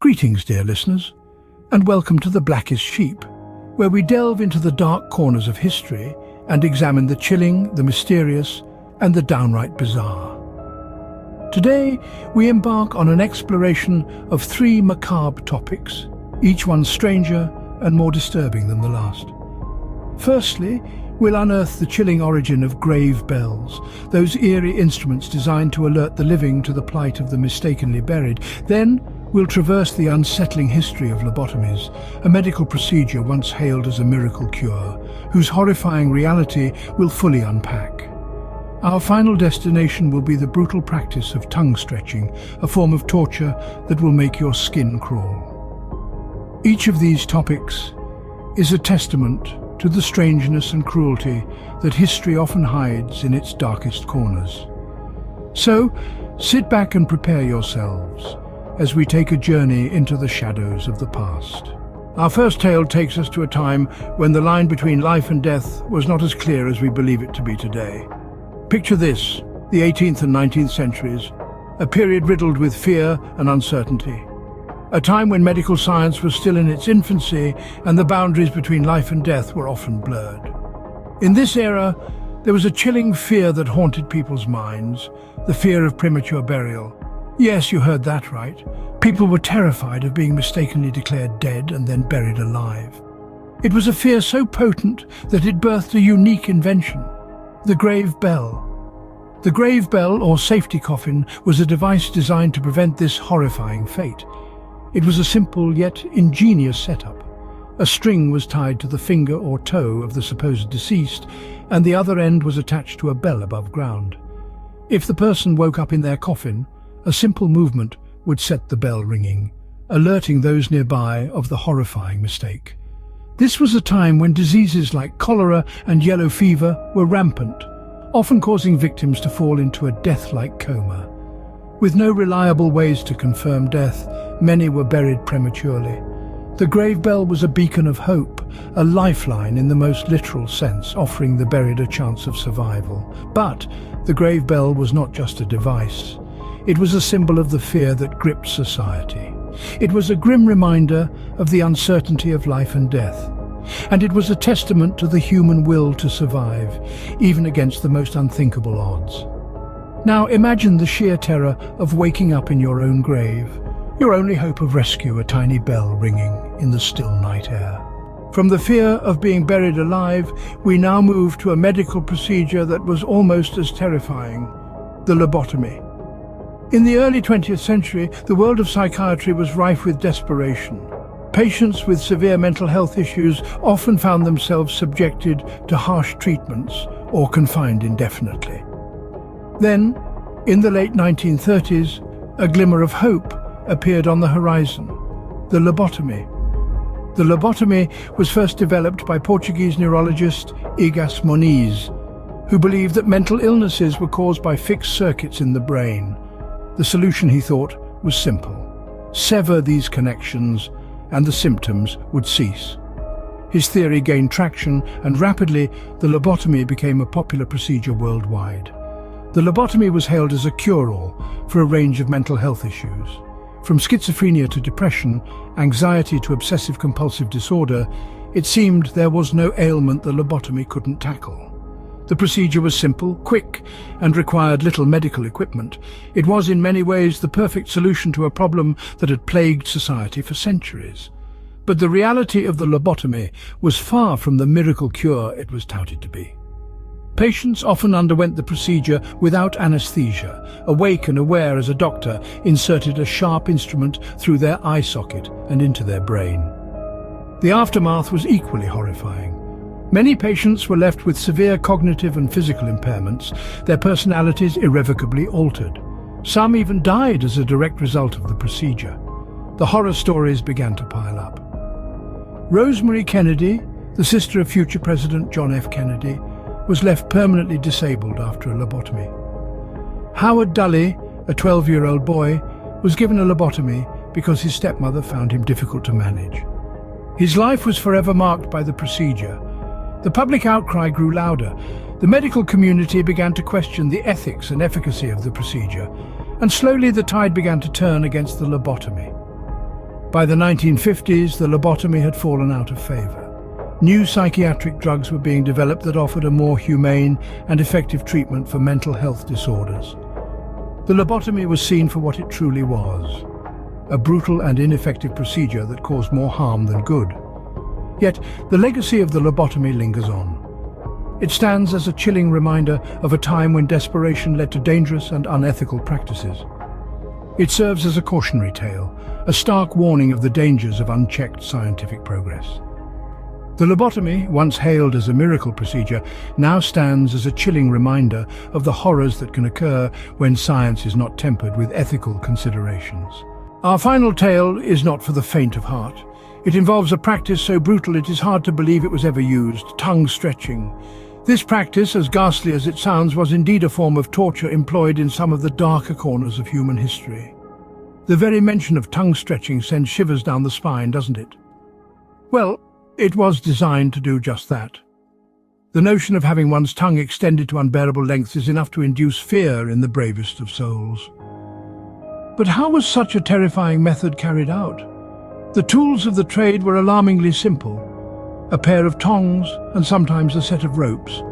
Greetings, dear listeners, and welcome to The Blackest Sheep, where we delve into the dark corners of history and examine the chilling, the mysterious, and the downright bizarre. Today, we embark on an exploration of three macabre topics, each one stranger and more disturbing than the last. Firstly, we'll unearth the chilling origin of grave bells, those eerie instruments designed to alert the living to the plight of the mistakenly buried. Then, we'll traverse the unsettling history of lobotomies, a medical procedure once hailed as a miracle cure, whose horrifying reality we'll fully unpack. Our final destination will be the brutal practice of tongue stretching, a form of torture that will make your skin crawl. Each of these topics is a testament to the strangeness and cruelty that history often hides in its darkest corners. So, sit back and prepare yourselves as we take a journey into the shadows of the past. Our first tale takes us to a time when the line between life and death was not as clear as we believe it to be today. Picture this, the 18th and 19th centuries, a period riddled with fear and uncertainty. A time when medical science was still in its infancy and the boundaries between life and death were often blurred. In this era, there was a chilling fear that haunted people's minds, the fear of premature burial. Yes, you heard that right. People were terrified of being mistakenly declared dead and then buried alive. It was a fear so potent that it birthed a unique invention, the grave bell. The grave bell, or safety coffin, was a device designed to prevent this horrifying fate. It was a simple yet ingenious setup. A string was tied to the finger or toe of the supposed deceased, and the other end was attached to a bell above ground. If the person woke up in their coffin, a simple movement would set the bell ringing, alerting those nearby of the horrifying mistake. This was a time when diseases like cholera and yellow fever were rampant, often causing victims to fall into a death-like coma. With no reliable ways to confirm death, many were buried prematurely. The grave bell was a beacon of hope, a lifeline in the most literal sense, offering the buried a chance of survival. But the grave bell was not just a device. It was a symbol of the fear that gripped society. It was a grim reminder of the uncertainty of life and death. And it was a testament to the human will to survive, even against the most unthinkable odds. Now imagine the sheer terror of waking up in your own grave, your only hope of rescue, a tiny bell ringing in the still night air. From the fear of being buried alive, we now move to a medical procedure that was almost as terrifying, the lobotomy. In the early 20th century, the world of psychiatry was rife with desperation. Patients with severe mental health issues often found themselves subjected to harsh treatments or confined indefinitely. Then, in the late 1930s, a glimmer of hope appeared on the horizon, the lobotomy. The lobotomy was first developed by Portuguese neurologist Egas Moniz, who believed that mental illnesses were caused by fixed circuits in the brain. The solution, he thought, was simple. Sever these connections and the symptoms would cease. His theory gained traction, and rapidly the lobotomy became a popular procedure worldwide. The lobotomy was hailed as a cure-all for a range of mental health issues. From schizophrenia to depression, anxiety to obsessive-compulsive disorder, it seemed there was no ailment the lobotomy couldn't tackle. The procedure was simple, quick, and required little medical equipment. It was in many ways the perfect solution to a problem that had plagued society for centuries. But the reality of the lobotomy was far from the miracle cure it was touted to be. Patients often underwent the procedure without anesthesia, awake and aware as a doctor inserted a sharp instrument through their eye socket and into their brain. The aftermath was equally horrifying. Many patients were left with severe cognitive and physical impairments, their personalities irrevocably altered. Some even died as a direct result of the procedure. The horror stories began to pile up. Rosemary Kennedy, the sister of future President John F. Kennedy, was left permanently disabled after a lobotomy. Howard Dully, a 12-year-old boy, was given a lobotomy because his stepmother found him difficult to manage. His life was forever marked by the procedure. The public outcry grew louder. The medical community began to question the ethics and efficacy of the procedure, and slowly the tide began to turn against the lobotomy. By the 1950s, the lobotomy had fallen out of favor. New psychiatric drugs were being developed that offered a more humane and effective treatment for mental health disorders. The lobotomy was seen for what it truly was, a brutal and ineffective procedure that caused more harm than good. Yet, the legacy of the lobotomy lingers on. It stands as a chilling reminder of a time when desperation led to dangerous and unethical practices. It serves as a cautionary tale, a stark warning of the dangers of unchecked scientific progress. The lobotomy, once hailed as a miracle procedure, now stands as a chilling reminder of the horrors that can occur when science is not tempered with ethical considerations. Our final tale is not for the faint of heart. It involves a practice so brutal it is hard to believe it was ever used: tongue stretching. This practice, as ghastly as it sounds, was indeed a form of torture employed in some of the darker corners of human history. The very mention of tongue stretching sends shivers down the spine, doesn't it? Well, it was designed to do just that. The notion of having one's tongue extended to unbearable lengths is enough to induce fear in the bravest of souls. But how was such a terrifying method carried out? The tools of the trade were alarmingly simple: a pair of tongs and sometimes a set of ropes.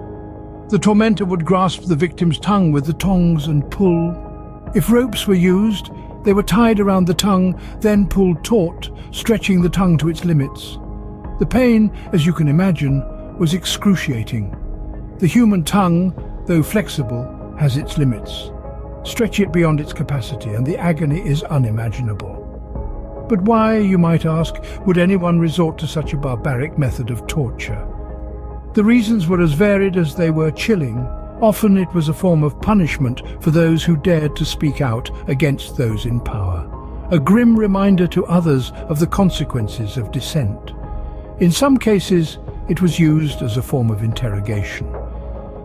The tormentor would grasp the victim's tongue with the tongs and pull. If ropes were used, they were tied around the tongue, then pulled taut, stretching the tongue to its limits. The pain, as you can imagine, was excruciating. The human tongue, though flexible, has its limits. Stretch it beyond its capacity, and the agony is unimaginable. But why, you might ask, would anyone resort to such a barbaric method of torture? The reasons were as varied as they were chilling. Often it was a form of punishment for those who dared to speak out against those in power, a grim reminder to others of the consequences of dissent. In some cases, it was used as a form of interrogation.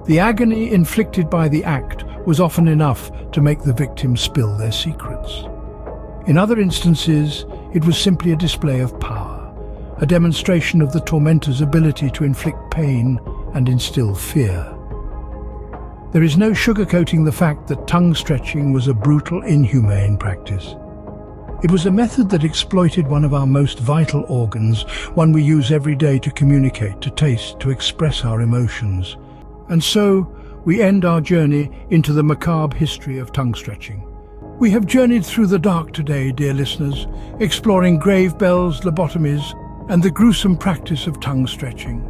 The agony inflicted by the act was often enough to make the victim spill their secrets. In other instances, it was simply a display of power, a demonstration of the tormentor's ability to inflict pain and instill fear. There is no sugarcoating the fact that tongue stretching was a brutal, inhumane practice. It was a method that exploited one of our most vital organs, one we use every day to communicate, to taste, to express our emotions. And so, we end our journey into the macabre history of tongue stretching. We have journeyed through the dark today, dear listeners, exploring grave bells, lobotomies, and the gruesome practice of tongue stretching.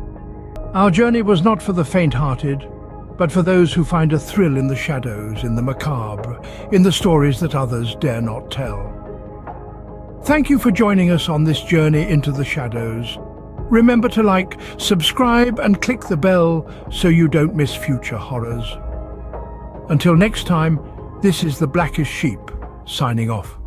Our journey was not for the faint-hearted, but for those who find a thrill in the shadows, in the macabre, in the stories that others dare not tell. Thank you for joining us on this journey into the shadows. Remember to like, subscribe, and click the bell so you don't miss future horrors. Until next time, this is the Blackest Sheep, signing off.